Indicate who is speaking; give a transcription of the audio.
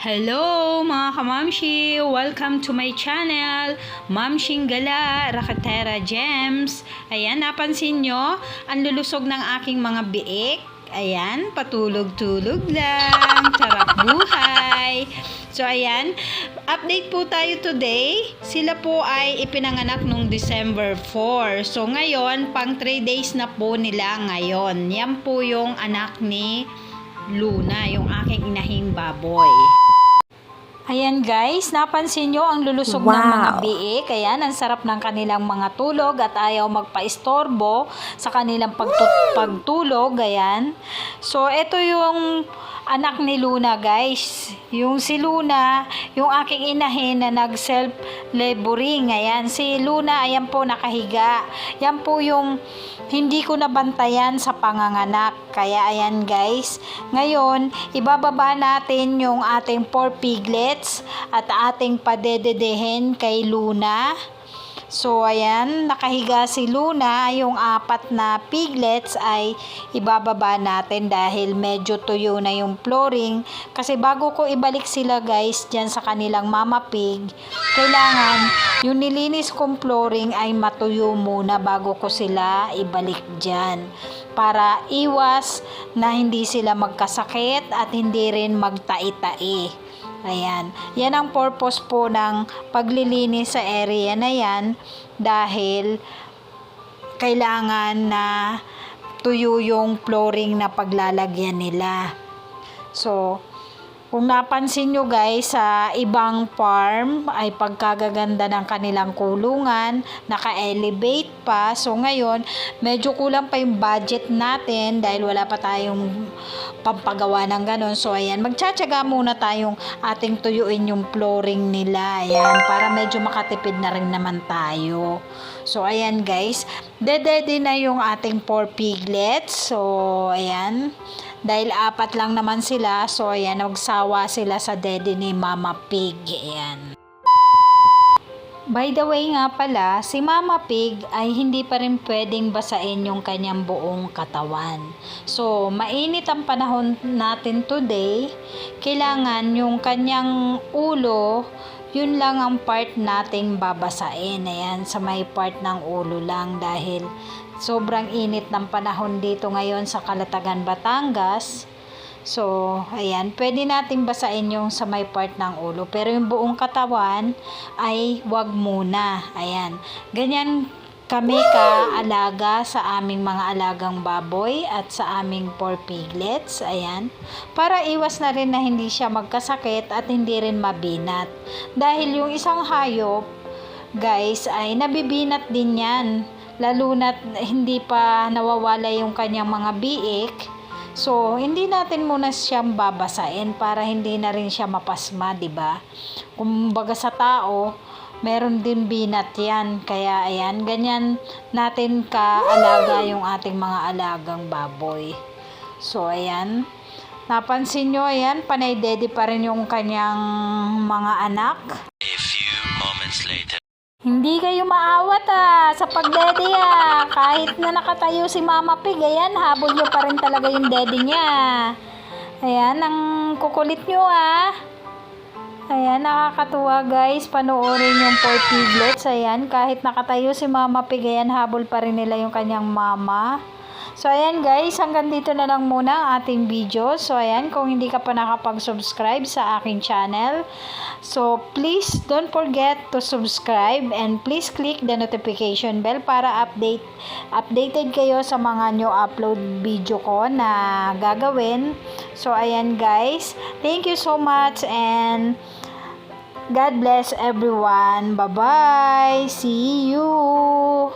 Speaker 1: Hello mga kamamshi! Welcome to my channel, Mamshing Gala, Rakatera Gems. Ayan, napansin nyo, ang lulusog ng aking mga biik. Ayan, patulog-tulog lang. Sarap buhay. So ayan, update po tayo today. Sila po ay ipinanganak nung December 4. So ngayon, pang 3 days na po nila ngayon. Yan po yung anak ni Luna, yung aking inahing baboy. Ayan guys, napansin nyo ang lulusog ng mga biik. Ayan, ang sarap ng kanilang mga tulog at ayaw magpa-istorbo sa kanilang pagtulog. Ayan. So, ito yung anak ni Luna guys. Yung si Luna, yung aking inahin na nag-self-laboring. Ayan, si Luna, ayan po nakahiga. Yan po yung hindi ko nabantayan sa panganganak. Kaya ayan guys, ngayon, ibababa natin yung ating 4 piglets at ating padededehin kay Luna. So, ayan, nakahiga si Luna. Yung 4 na piglets ay ibababa natin dahil medyo tuyo na yung flooring. Kasi bago ko ibalik sila guys dyan sa kanilang mama pig, kailangan yung nilinis kong flooring ay matuyo muna bago ko sila ibalik dyan. Para iwas na hindi sila magkasakit at hindi rin magtai-tai. Ayan. Yan ang purpose po ng paglilinis sa area na yan dahil kailangan na tuyo yung flooring na paglalagyan nila. So, kung napansin nyo guys, sa ibang farm ay pagkagaganda ng kanilang kulungan, naka-elevate pa. So ngayon, medyo kulang pa yung budget natin dahil wala pa tayong pampagawa ng ganon. So ayan, magtsatsaga muna tayong ating tuyuin yung flooring nila. Ayan, para medyo makatipid na rin naman tayo. So ayan guys, dedede na yung ating 4 piglets. So ayan, dahil 4 lang naman sila, so ayan, nagsawa sila sa dede ni Mama Pig. Ayan. By the way nga pala, si Mama Pig ay hindi pa rin pwedeng basain yung kanyang buong katawan. So, mainit ang panahon natin today. Kailangan yung kanyang ulo, yun lang ang part nating babasain. Ayan, sa may part ng ulo lang dahil sobrang init ng panahon dito ngayon sa Calatagan, Batangas. So, ayan, pwede natin basain yung sa may part ng ulo. Pero yung buong katawan ay wag muna. Ayan, ganyan kami ka-alaga sa aming mga alagang baboy at sa aming 4 piglets. Ayan, para iwas na rin na hindi siya magkasakit at hindi rin mabinat. Dahil yung isang hayop, guys, ay nabibinat din yan. Lalo na't hindi pa nawawala yung kanyang mga biik. So, hindi natin muna siyang babasain para hindi na rin siya mapasma, 'di ba? Kumbaga sa tao, meron din binat 'yan. Kaya ayan, ganyan natin kaalaga yung ating mga alagang baboy. So, ayan. Napansin nyo, ayan, panay dede pa rin yung kanyang mga anak.
Speaker 2: A few moments later.
Speaker 1: Hindi kayo maawat sa pagdede Kahit na nakatayo si Mama Pig, ayan, habol nyo pa rin talaga yung dede niya. Ayan, ang kukulit nyo Ayan, nakakatuwa guys. Panoorin yung 4 piglets. Ayan, kahit nakatayo si Mama Pig, ayan, habol pa rin nila yung kanyang mama. So, ayan guys, hanggang dito na lang muna ang ating video. So, ayan, kung hindi ka pa nakapag-subscribe sa aking channel, so please don't forget to subscribe and please click the notification bell para updated kayo sa mga new upload video ko na gagawin. So, ayan guys, thank you so much and God bless everyone. Bye-bye. See you.